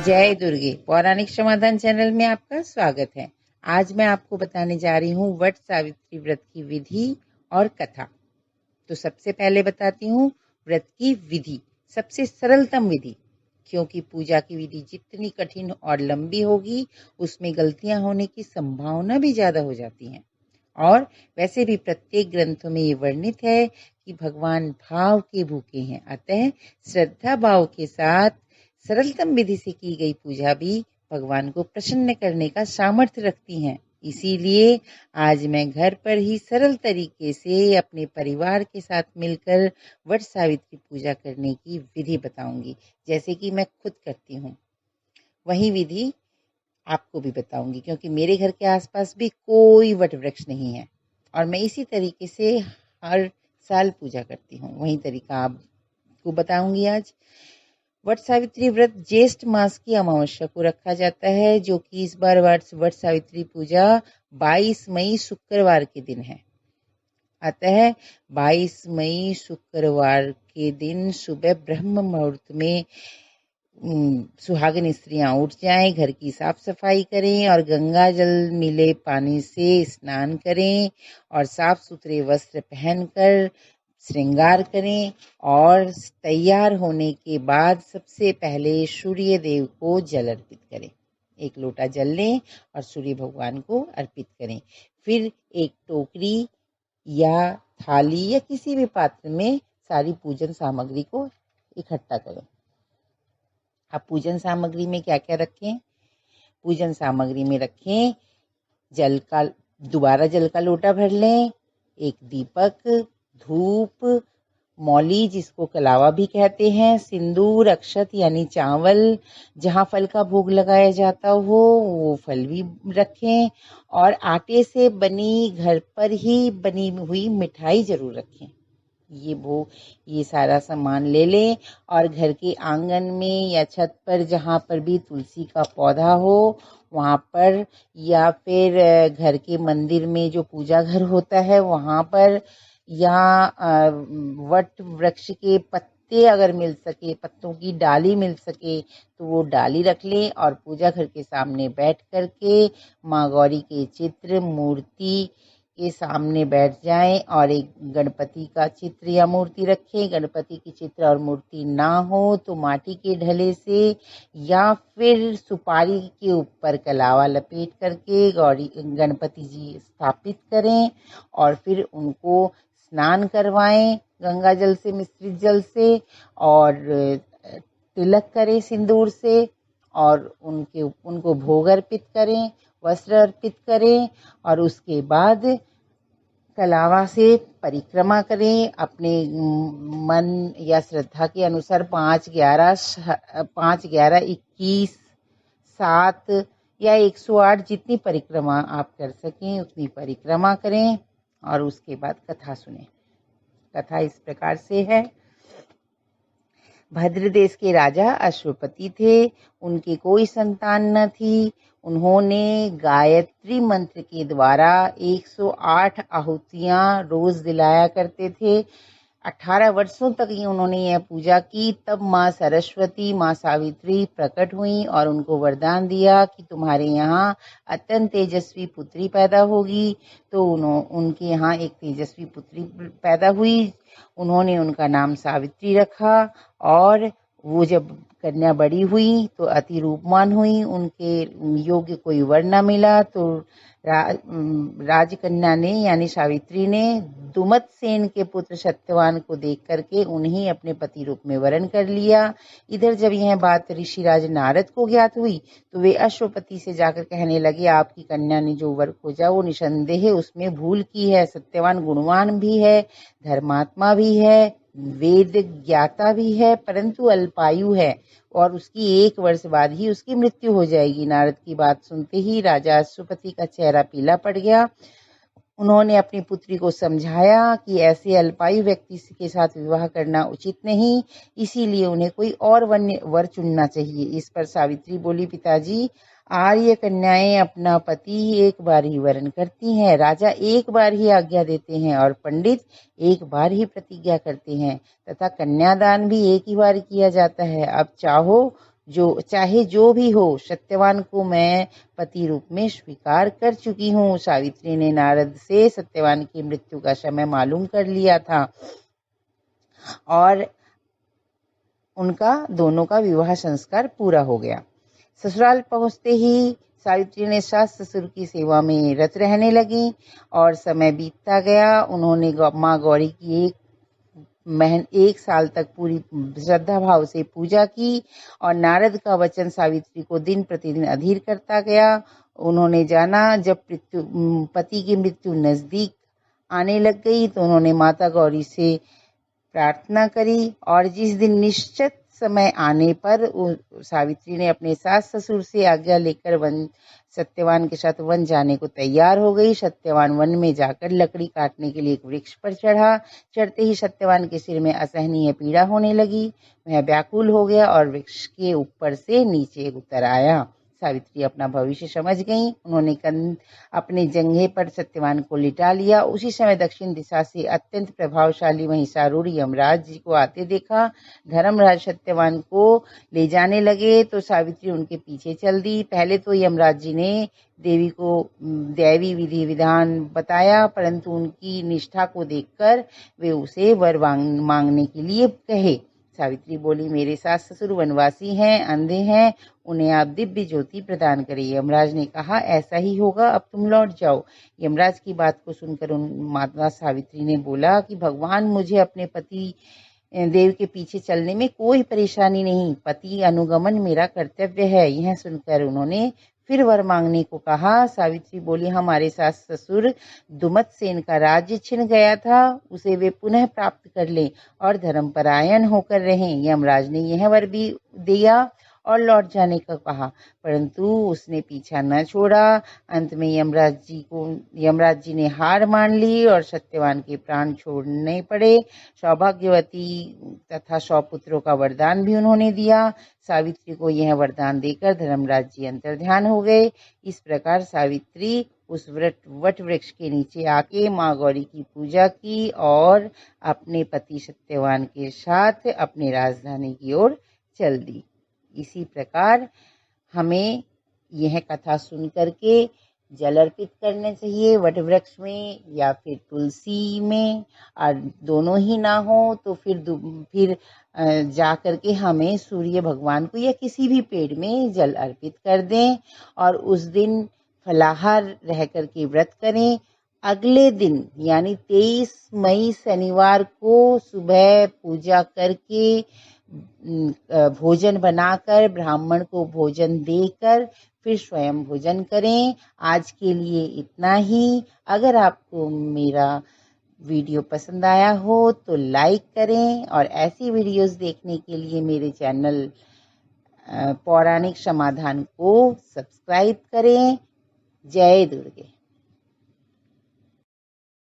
जय दुर्गे पौराणिक समाधान चैनल में आपका स्वागत है। आज मैं आपको बताने जा रही हूँ वट सावित्री व्रत की विधि और कथा। तो सबसे पहले बताती हूँ व्रत की विधि, सबसे सरलतम विधि, क्योंकि पूजा की विधि जितनी कठिन और लंबी होगी उसमें गलतियां होने की संभावना भी ज्यादा हो जाती है। और वैसे भी प्रत्येक ग्रंथों में ये वर्णित है कि भगवान भाव के भूखे हैं, अतः श्रद्धा भाव के साथ सरलतम विधि से की गई पूजा भी भगवान को प्रसन्न करने का सामर्थ्य रखती हैं। इसीलिए आज मैं घर पर ही सरल तरीके से अपने परिवार के साथ मिलकर वट सावित्री पूजा करने की विधि बताऊंगी, जैसे कि मैं खुद करती हूँ वही विधि आपको भी बताऊंगी, क्योंकि मेरे घर के आसपास भी कोई वट वृक्ष नहीं है और मैं इसी तरीके से हर साल पूजा करती हूँ। वही तरीका आपको बताऊंगी आज। वट सावित्री व्रत ज्येष्ठ मास की अमावस्या को रखा जाता है, जो कि इस बार वट सावित्री पूजा 22 मई शुक्रवार के दिन है। अतः 22 मई शुक्रवार के दिन सुबह ब्रह्म मुहूर्त में सुहागिन स्त्रियां उठ जाएं, घर की साफ सफाई करें और गंगा जल मिले पानी से स्नान करें और साफ सुथरे वस्त्र पहनकर श्रृंगार करें और तैयार होने के बाद सबसे पहले सूर्य देव को जल अर्पित करें। एक लोटा जल लें और सूर्य भगवान को अर्पित करें। फिर एक टोकरी या थाली या किसी भी पात्र में सारी पूजन सामग्री को इकट्ठा करें। अब पूजन सामग्री में क्या क्या रखें? पूजन सामग्री में रखें दोबारा जल का लोटा भर लें, एक दीपक, धूप, मौली जिसको कलावा भी कहते हैं, सिंदूर, अक्षत यानी चावल, जहाँ फल का भोग लगाया जाता हो वो फल भी रखें और आटे से बनी घर पर ही बनी हुई मिठाई जरूर रखें। ये सारा सामान ले लें और घर के आंगन में या छत पर जहाँ पर भी तुलसी का पौधा हो वहाँ पर, या फिर घर के मंदिर में जो पूजा घर होता है वहाँ पर, या वट वृक्ष के पत्ते अगर मिल सके, पत्तों की डाली मिल सके तो वो डाली रख लें और पूजा घर के सामने बैठ करके माँ गौरी के चित्र मूर्ति के सामने बैठ जाएं और एक गणपति का चित्र या मूर्ति रखें। गणपति की चित्र और मूर्ति ना हो तो माटी के ढले से या फिर सुपारी के ऊपर कलावा लपेट करके गणपति जी स्थापित करें और फिर उनको स्नान करवाएं गंगा जल से, मिश्रित जल से, और तिलक करें सिंदूर से और उनको भोग अर्पित करें, वस्त्र अर्पित करें और उसके बाद कलावा से परिक्रमा करें। अपने मन या श्रद्धा के अनुसार 5, 11, 21, 7 या 108 जितनी परिक्रमा आप कर सकें उतनी परिक्रमा करें और उसके बाद कथा सुनें। कथा इस प्रकार से है। भद्र देश के राजा अश्वपति थे, उनकी कोई संतान न थी। उन्होंने गायत्री मंत्र के द्वारा 108 आहुतियां रोज दिलाया करते थे। 18 वर्षों तक उन्होंने यह पूजा की। तब माँ सरस्वती, माँ सावित्री प्रकट हुई और उनको वरदान दिया कि तुम्हारे यहाँ अत्यंत तेजस्वी पुत्री पैदा होगी। तो उनके यहाँ एक तेजस्वी पुत्री पैदा हुई। उन्होंने उनका नाम सावित्री रखा और वो जब कन्या बड़ी हुई तो अति रूपवान हुई। उनके योग्य कोई वर न मिला तो राजकन्या ने यानी सावित्री ने दुमत सेन के पुत्र सत्यवान को देख करके उन्हें अपने पति रूप में वरण कर लिया। इधर जब यह बात ऋषिराज नारद को ज्ञात हुई तो वे अश्वपति से जाकर कहने लगे, आपकी कन्या ने जो वर खोजा वो निसंदेह उसमें भूल की है। सत्यवान गुणवान भी है, धर्मात्मा भी है, वेद ज्ञाता भी है, परंतु अल्पायु है और उसकी 1 वर्ष बाद ही उसकी मृत्यु हो जाएगी। नारद की बात सुनते ही राजा अश्वपति का चेहरा पीला पड़ गया। उन्होंने अपनी पुत्री को समझाया कि ऐसे अल्पायु व्यक्ति के साथ विवाह करना उचित नहीं, इसीलिए उन्हें कोई और वर चुनना चाहिए। इस पर सावित्री बोली, पिताजी, आर्य कन्याएं अपना पति एक बार ही वरण करती हैं, राजा एक बार ही आज्ञा देते हैं और पंडित एक बार ही प्रतिज्ञा करते हैं तथा कन्यादान भी एक ही बार किया जाता है। अब चाहो जो भी हो, सत्यवान को मैं पति रूप में स्वीकार कर चुकी हूँ। सावित्री ने नारद से सत्यवान की मृत्यु का समय मालूम कर लिया था और उनका दोनों का विवाह संस्कार पूरा हो गया। ससुराल पहुंचते ही सावित्री ने सास ससुर की सेवा में रत रहने लगी और समय बीतता गया। उन्होंने माँ गौरी की एक साल तक पूरी श्रद्धा भाव से पूजा की और नारद का वचन सावित्री को दिन प्रतिदिन अधीर करता गया। उन्होंने जाना जब पति की मृत्यु नजदीक आने लग गई तो उन्होंने माता गौरी से प्रार्थना करी और जिस दिन निश्चित समय आने पर सावित्री ने अपने सास ससुर से आज्ञा लेकर सत्यवान के साथ वन जाने को तैयार हो गई। सत्यवान वन में जाकर लकड़ी काटने के लिए एक वृक्ष पर चढ़ा। चढ़ते ही सत्यवान के सिर में असहनीय पीड़ा होने लगी। वह व्याकुल हो गया और वृक्ष के ऊपर से नीचे उतर आया। सावित्री अपना भविष्य समझ गई। उन्होंने अपने जंघे पर सत्यवान को लिटा लिया। उसी समय दक्षिण दिशा से अत्यंत प्रभावशाली महिषासुर यमराज जी को आते देखा। धर्मराज सत्यवान को ले जाने लगे तो सावित्री उनके पीछे चल दी। पहले तो यमराज जी ने देवी को दैवी विधि विधान बताया, परंतु उनकी निष्ठा को देखकर वे उसे वर मांगने के लिए कहे। सावित्री बोली, मेरे सास ससुर वनवासी हैं, अंधे हैं, उन्हें आप दिव्य ज्योति प्रदान करें। यमराज ने कहा, ऐसा ही होगा, अब तुम लौट जाओ। यमराज की बात को सुनकर माता सावित्री ने बोला कि भगवान, मुझे अपने पति देव के पीछे चलने में कोई परेशानी नहीं, पति अनुगमन मेरा कर्तव्य है। यह सुनकर उन्होंने फिर वर मांगने को कहा। सावित्री बोली, हमारे सास ससुर दुमतसेन का राज्य छिन गया था, उसे वे पुनः प्राप्त कर लें और धर्मपरायण होकर रहें। यमराज ने यह वर भी दिया और लौट जाने का कहा, परंतु उसने पीछा न छोड़ा। अंत में यमराज जी ने हार मान ली और सत्यवान के प्राण छोड़ने पड़े। सौभाग्यवती तथा 100 पुत्रों का वरदान भी उन्होंने दिया। सावित्री को यह वरदान देकर धर्मराज जी अंतर्ध्यान हो गए। इस प्रकार सावित्री उस वट वृक्ष के नीचे आके माँ गौरी की पूजा की और अपने पति सत्यवान के साथ अपने राजधानी की ओर चल दी। इसी प्रकार हमें यह कथा सुन करके जल अर्पित करने चाहिए वट वृक्ष में या फिर तुलसी में, और दोनों ही ना हो तो फिर जा करके हमें सूर्य भगवान को या किसी भी पेड़ में जल अर्पित कर दें और उस दिन फलाहार रह करके व्रत करें। अगले दिन यानी 23 मई शनिवार को सुबह पूजा करके भोजन बनाकर ब्राह्मण को भोजन देकर फिर स्वयं भोजन करें। आज के लिए इतना ही। अगर आपको मेरा वीडियो पसंद आया हो तो लाइक करें और ऐसी वीडियोस देखने के लिए मेरे चैनल पौराणिक समाधान को सब्सक्राइब करें। जय दुर्गे।